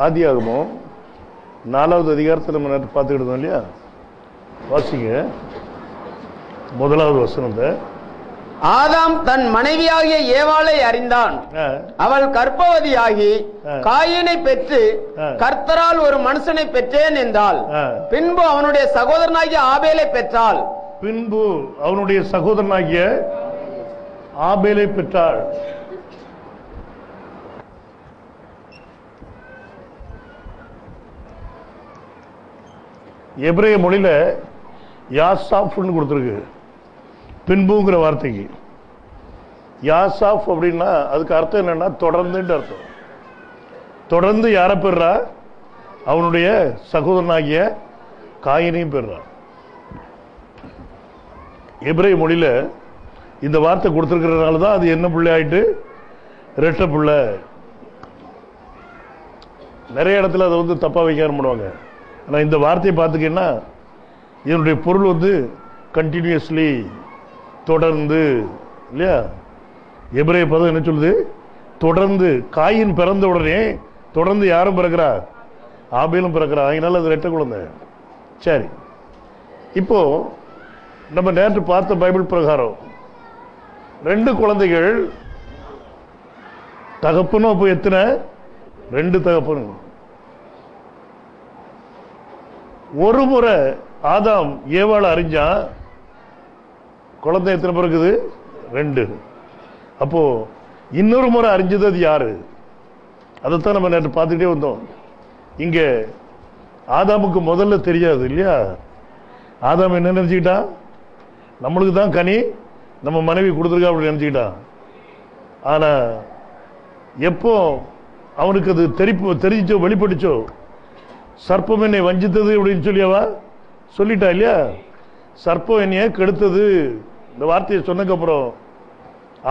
ஆதியாகமம் 4வது அதிகாரத்தை நம்ம நேற்று பார்த்துக்கிட்டு இல்லையா? வாசிங்க 1வது வசனத்தை. ஆதாம் தன் மனைவியாகிய ஏவாளை அறிந்தான். அவள் கர்ப்பவதியாகி காயினை பெற்று கர்த்தரால் ஒரு மனுஷனை பெற்றேன் என்றாள். பின்பு அவனுடைய சகோதரனாகிய ஆபேலை பெற்றாள். பின்பு அவனுடைய சகோதரனாகிய ஆபேலை பெற்றாள். எபிரேய மொழியில யாசாப்னு கொடுத்துருக்கு பின்புங்கிற வார்த்தைக்கு. யாசாப் அப்படின்னா அதுக்கு அர்த்தம் என்னன்னா தொடர்ந்துன்னு அர்த்தம். தொடர்ந்து யாரை பெறா? அவனுடைய சகோதரனாகிய காயினையும் பெறா. எபிரேய மொழியில இந்த வார்த்தை கொடுத்துருக்கிறதுனால தான் அது என்ன பிள்ளை ஆயிட்டு? ரெட்ட பிள்ளை. நிறைய இடத்துல அதை வந்து தப்பா வைக்க ஆரம்பிடுவாங்க. ஆனால் இந்த வார்த்தையை பார்த்துக்கின்னா இதனுடைய பொருள் வந்து கண்டினியூஸ்லி, தொடர்ந்து இல்லையா? எபிரேய பதம் என்ன சொல்லுது? தொடர்ந்து. காயின் பிறந்த உடனே தொடர்ந்து யாரும் பிறக்கிறா? ஆபேலும் பிறக்கிறா. அதனால அது ரெட்ட குழந்தை. சரி, இப்போ நம்ம நேற்று பார்த்த பைபிள் பிரகாரம் 2 குழந்தைகள். தகப்பனும் அப்போ எத்தனை? 2 தகப்பன். ஒரு முறை ஆதாம் ஏவாளை அறிஞ்சான். குழந்தை எத்தனை பிறகுது? 2. அப்போ இன்னொரு முறை அறிஞ்சது அது யாரு? அதைத்தான் நம்ம நேற்று பார்த்துக்கிட்டே வந்தோம். இங்க ஆதாமுக்கு முதல்ல தெரியாது இல்லையா? ஆதாம் என்ன நினைச்சுக்கிட்டான்? நம்மளுக்கு தான் கனி நம்ம மனைவி கொடுத்துருக்கா அப்படின்னு நினைச்சுக்கிட்டான். ஆனா எப்போ அவனுக்கு அது தெரிஞ்சோ வெளிப்பட்டுச்சோ, சர்ப்பம் என்னை வஞ்சித்தது அப்படின்னு சொல்லியவா சொல்லிட்டா இல்லையா? சர்ப்பம் என்னைய கெடுத்தது இந்த வார்த்தையை சொன்னதுக்கப்புறம்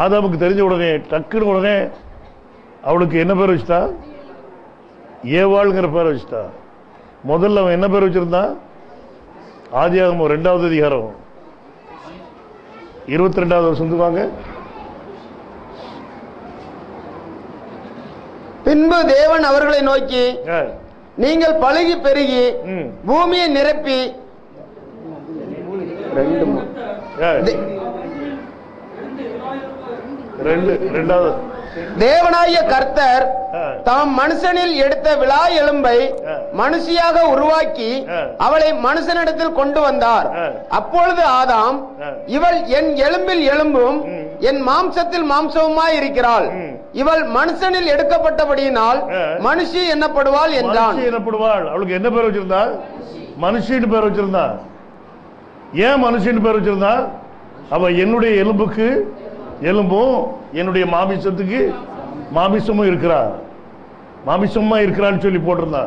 ஆதாமுக்கு தெரிஞ்ச உடனே டக்குன்னு உடனே அவளுக்கு என்ன பேர் வச்சுட்டா? ஏவாள்ங்கிற பேர் வச்சுட்டா. முதல்ல அவன் என்ன பேர் வச்சிருந்தான்? ஆதியாகமம் 2வது அதிகாரம் 22வது வருஷம் வாங்க. பின்பு தேவன் அவர்களை நோக்கி, நீங்கள் பழுகி பெருகி பூமியை நிரப்பி தேவனாகிய கர்த்தர் தாம் மனுஷனில் எடுத்த விலா எலும்பை மனுஷியாக உருவாக்கி அவளை மனுஷனிடத்தில் கொண்டு வந்தார். அப்பொழுது ஆதாம், இவள் என் எலும்பில் எலும்பும் என் மாம்சத்தில் மாம்சவுமாய் இருக்கிறாள். இவள் மனுஷனில் எடுக்கப்பட்டபடியினால் மனுஷி என்னப்படுவாள் என்றான். அவளுக்கு என்ன பேர் வச்சிருந்தா? மனுஷின்னு பேர் வச்சிருந்தா. ஏன் மனுஷின்னு பேர் வச்சிருந்தா? அவ என்னுடைய எலும்புக்கு எலும்பும் என்னுடைய மாமிசத்துக்கு மாமிசமும் இருக்கிறா, மாமிசமா இருக்கிறான்னு சொல்லி போட்டிருந்தா.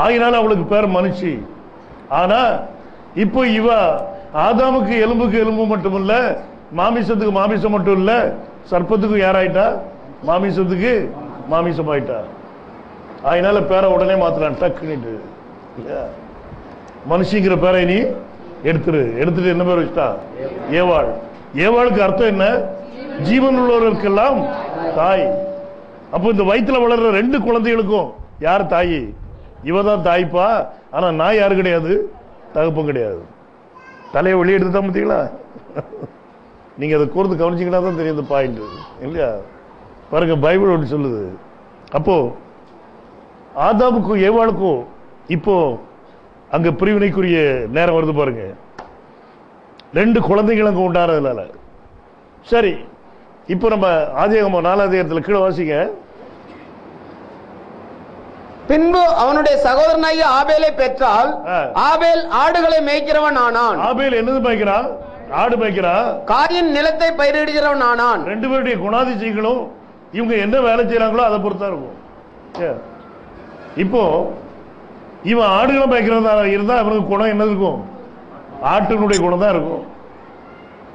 ஆகினால அவளுக்கு பேர் மனுஷி. ஆனா இப்போ இவ ஆதாமுக்கு எலும்புக்கு எலும்பு மட்டும் இல்ல, மாமிசத்துக்கு மாமிசம் மட்டும் இல்ல, சர்ப்பத்துக்கு யாராயிட்டா? மாமிசத்துக்கு மாமிசம் ஆயிட்டா. அதனால பேரை உடனே மாத்திரான் டக்குன்னு. மனுஷிங்கிற பேரை நீ எடுத்துட்டு என்ன பேர் வச்சுட்டா? ஏவாள். ஏவாளுக்கு அர்த்தம் என்ன? ஜீவன் உள்ளவர்களுக்கெல்லாம் தாய். அப்போ இந்த வயிற்றுல வளர்ற 2 குழந்தைகளுக்கும் யார் தாயி? இவதான் தாய்ப்பா. ஆனா நான் யாரு கிடையாது? தகப்பம் கிடையாது. தலையை வெளியே எடுத்து தான் பார்த்தீங்களா? நீங்க அதை கூர்ந்து கவனிச்சீங்கன்னா தான் தெரியும் இந்த பாயிண்ட் இல்லையா? பாருங்க, பைபிள் ஒன்று சொல்லுது. அப்போ ஆதாமுக்கும் ஏவாளுக்கும் இப்போ அங்க பிரிவினைக்குரிய நேரம் வருது பாருங்க. 2 குழந்தைகள் அங்க உண்டானதுனால. சரி, இப்போ நம்ம ஆதியாகமம் 4வது அதிகாரத்தில் கீழே வாசிங்க. பின்பு அவனுடைய சகோதரனாகிய ஆபேலை பெற்றால் ஆபேல் ஆடுகளை மேய்க்கிறவன் ஆனான். ஆபேல் என்னது மேய்க்கிறான்? ஆடு மேய்க்கிறான். காயின் நிலத்தை பயிரிடுகிறவன் ஆனான். 2 பேருடைய குணாதிசயங்களும் இவங்க என்ன வேலை செய்யறாங்களோ அதை பொறுத்தா இருக்கும். இப்போ இவன் ஆடுகளை மேய்க்கிறதா இருந்தா அவனுக்கு குணம் என்ன இருக்கும்? ஆட்டினுடைய குணம் தான் இருக்கும்.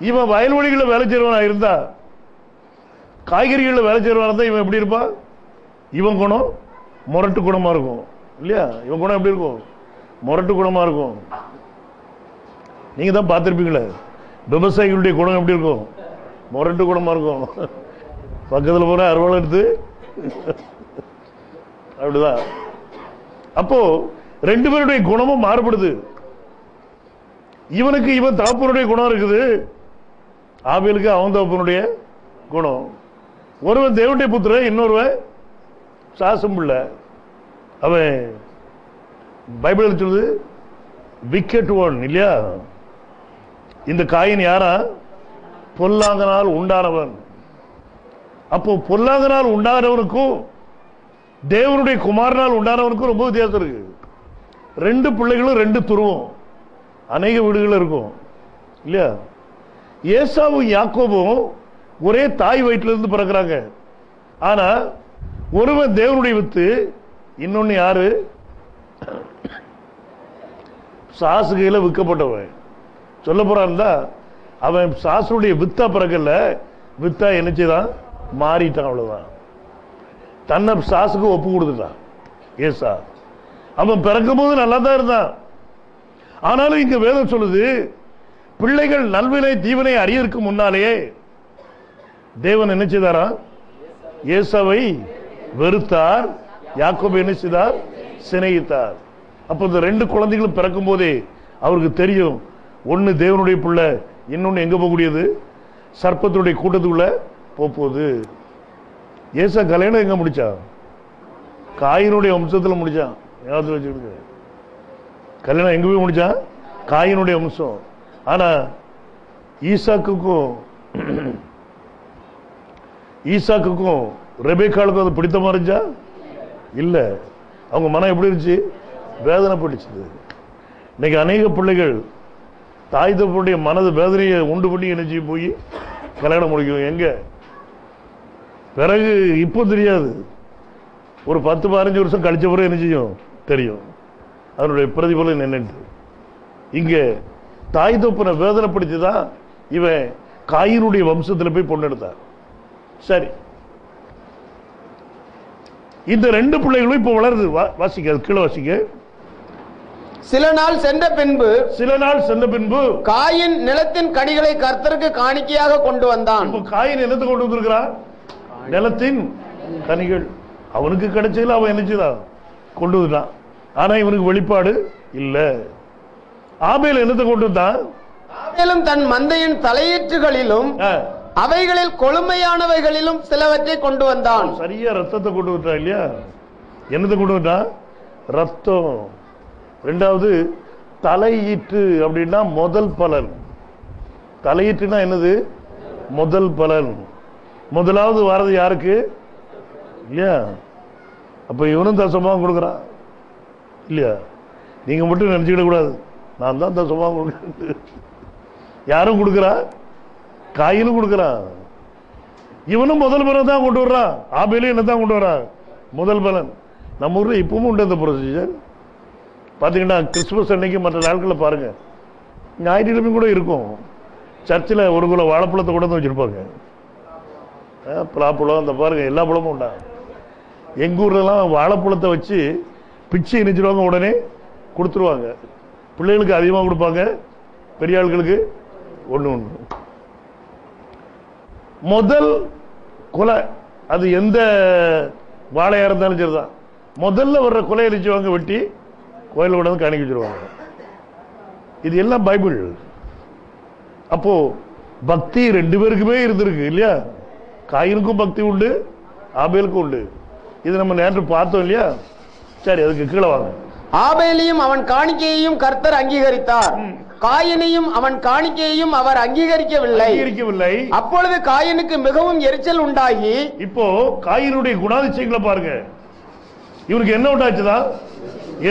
இவன் வயல்வெளிகளில் வேலை செய்யறவனா இருந்தா, காய்கறிகளில் வேலை செய்யறவனா இருந்தா இவன் எப்படி இருப்பான்? இவன் குணம் முரட்டு குணமா இருக்கும் இல்லையா? இவன் குணம் எப்படி இருக்கும்? முரட்டு குணமா இருக்கும். நீங்க தான் பார்த்திருப்பீங்களே, விவசாயிகளுடைய குணம் எப்படி இருக்கும்? முரட்டு குணமா இருக்கும். பக்கத்தில் போனா அறுவலை எடுத்து அப்படிதான் அப்போ ரெண்டு பேருடைய குணமும் மாறுபடுது. இவனுக்கு இவன் தகப்பனுடைய குணம் இருக்குது, ஆபேலுக்கு அவன் தகப்பனுடைய குணம். ஒருவன் தேவனுடைய புத்திரன், இன்னொருவன் சாசம் பிள்ளை. அவன் பைபிள் சொல்லுது விக்கெட் ஒன் இல்லையா? இந்த காயின் யாரா? பொல்லாங்கனால் உண்டானவன். அப்போ பொல்லாங்கனால் உண்டானவனுக்கும் தேவனுடைய குமாரனால் உண்டானவனுக்கும் ரொம்ப வித்தியாசம் இருக்கு. ரெண்டு பிள்ளைகளும் ரெண்டு துருவம் அநேக வீடுகள் இருக்கும் இல்லையா? ஏசாவும் யாக்கோபும் ஒரே தாய் வயிற்றிலிருந்து பிறக்கிறாங்க. ஆனா ஒருவன் தேவனுடைய வித்து, இன்னொன்னு யாரு? சாசு கையில விற்கப்பட்டவன். சொல்ல போறான்டா, அவன் சாசுடைய வித்தா பிறக்கல, வித்தா என்னச்சுதான் மாறிட்டான், அவ்வளவுதான். தன்னை சாசுக்கு ஒப்பு கொடுத்துட்டான் ஏசா. அவன் பிறக்கும் போது நல்லா தான் இருந்தான். ஆனாலும் இங்க வேதம் சொல்லுது, பிள்ளைகள் நல்வினை தீவனை அறியறதுக்கு முன்னாலேயே தேவன் என்ன செய்தாரா? ஏசாவை வெறுத்தார், யாக்கோபு என்ன செய்தார்? சிநேகித்தார். அப்ப இந்த ரெண்டு குழந்தைகளும் பிறக்கும் போதே அவருக்கு தெரியும், ஒன்னு தேவனுடைய பிள்ளை, இன்னொன்னு எங்க போகக்கூடியது? சர்ப்பத்துடைய கூட்டத்துக்குள்ள போகுது. ஏசா கல்யாணம் எங்க முடிச்சான்? காயினுடைய வம்சத்துல முடிச்சான். ஞாபகத்தில் வச்சுக்கிட்டு, கல்யாணம் எங்க போய் முடிச்சான்? காயினுடைய வம்சம். ஆனா ஈசாக்குக்கும் ரெபேக்காளுக்கும் அது பிடித்தமா இருந்துச்சா? இல்ல. அவங்க மனம் எப்படி இருந்துச்சு? வேதனை பிடிச்சது. இன்னைக்கு அநேக பிள்ளைகள் தாய் தகப்பனுடைய மனது வேதனையை உண்டு பண்ணி நினைச்சு போய் கல்யாணம் முடிக்கும். எங்க பிறகு இப்போ தெரியாது, ஒரு 10-15 வருஷம் கழிச்ச பிறகு என்ன செய்யும் தெரியும் அதனுடைய பிரதிபலன் என்னன்னு. இங்க தாய் தகப்பனை வேதனைப்படுத்திதான் இவன் காயினுடைய வம்சத்தில் போய் பொண்ணு எடுத்தார். சரி, இந்த ரெண்டு பிள்ளைகளும் இப்ப வளருது. வாசிக்க, கீழே வாசிக்க. சில நாள் சென்ற பின்பு காயின் நிலத்தின் கனிகளை கர்த்தருக்கு காணிக்கையாக கொண்டு வந்தான். காயின் என்னத்தை கொண்டு வந்திருக்கிறான்? நிலத்தின் கனிகள். அவனுக்கு கிடைச்சதுல அவன் என்னச்சுதான் கொண்டு வந்துட்டான். ஆனா இவனுக்கு வெளிப்பாடு இல்ல. ஆபேல் என்னத்தை கொண்டு வந்தான்? ஆபேலும் தன் மந்தையின் தலையீற்றுகளிலும் அவைகளில் கொழுமையானவைகளிலும் சிலவற்றை கொண்டு வந்தான். சரியா ரத்தத்தை கொண்டு வந்தான் இல்லையா? என்னத்தை கொண்டு வந்தான்? ரத்தம். ரெண்டாவது தலையீற்று அப்படின்னா முதல் பலன். தலையீற்றுனா என்னது? முதல் பலன். முதலாவது வாரது யாருக்கு? இல்லையா? அப்ப இவனும் தசமாவும் கொடுக்குறான் இல்லையா? நீங்க மட்டும் நினைச்சுக்கிட கூடாது, நான் தான் தசமாவும் கொடுக்குறேன். யாரும் கொடுக்குறா? காயினும் கொடுக்குறான். இவனும் முதல் பலன் தான் கொண்டு வர்றான். ஆபேலும் என்ன தான் கொண்டு வர்றான்? முதல் பலன். நம்ம ஊர்ல இப்பவும் உண்டு அந்த ப்ரொசீஜர். பாத்தீங்கன்னா கிறிஸ்துமஸ் அன்னைக்கு மற்ற நாட்களில் பாருங்க, ஞாயிற்றுக்கிழமை கூட இருக்கும். சர்ச்சில் ஒரு குல வாழைப்பழத்தை கூட வச்சிருப்பாங்க. பலாப்பழம், அந்த பாருங்க எல்லா பழமும் உண்டா. எங்க ஊர்லாம் வாழைப்பழத்தை வச்சு பிச்சை இணைச்சிருவாங்க, உடனே கொடுத்துருவாங்க. பிள்ளைகளுக்கு அதிகமாக கொடுப்பாங்க, பெரிய ஆட்களுக்கு ஒன்று. முதல் கொலை, அது எந்த வாழையா இருந்தாலும் சரிதான், முதல்ல வர்ற கொலை இணைச்சுவாங்க, வெட்டி கோயில கூட காணிக்க வச்சிருவாங்க. இது எல்லாம் பைபிள். அப்போ பக்தி ரெண்டு பேருக்குமே இருந்திருக்கு இல்லையா? காயினுக்கும் பக்தி உண்டு, ஆபேலுக்கும் உண்டு. இது நம்ம நேற்று பார்த்தோம் இல்லையா? சரி, அதுக்கு கீழே வாங்க. ஆபேலையும் அவன் காணிக்கையையும் கர்த்தர் அங்கீகரித்தார், காயினையும் அவன் காணிக்கையையும் அவர் அங்கீகரிக்கவில்லை. அப்பொழுது காயினுக்கு மிகவும் எரிச்சல் உண்டாகி, இப்போ காயினுடைய குணாதிசயங்களை பாருங்க. இவனுக்கு என்ன உண்டாச்சுதான்?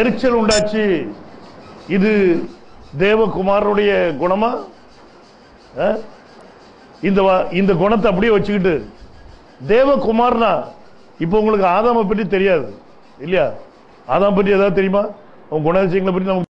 எரிச்சல் உண்டாச்சு. இது தேவகுமாரனுடைய குணமா? இந்த குணத்தை அப்படியே வச்சுக்கிட்டு தேவகுமார்னா, இப்ப உங்களுக்கு ஆதாமை பற்றி தெரியாது இல்லையா? ஆதாம் பற்றி ஏதாவது தெரியுமா? உங்க குணாதிசயங்களை பற்றி நமக்கு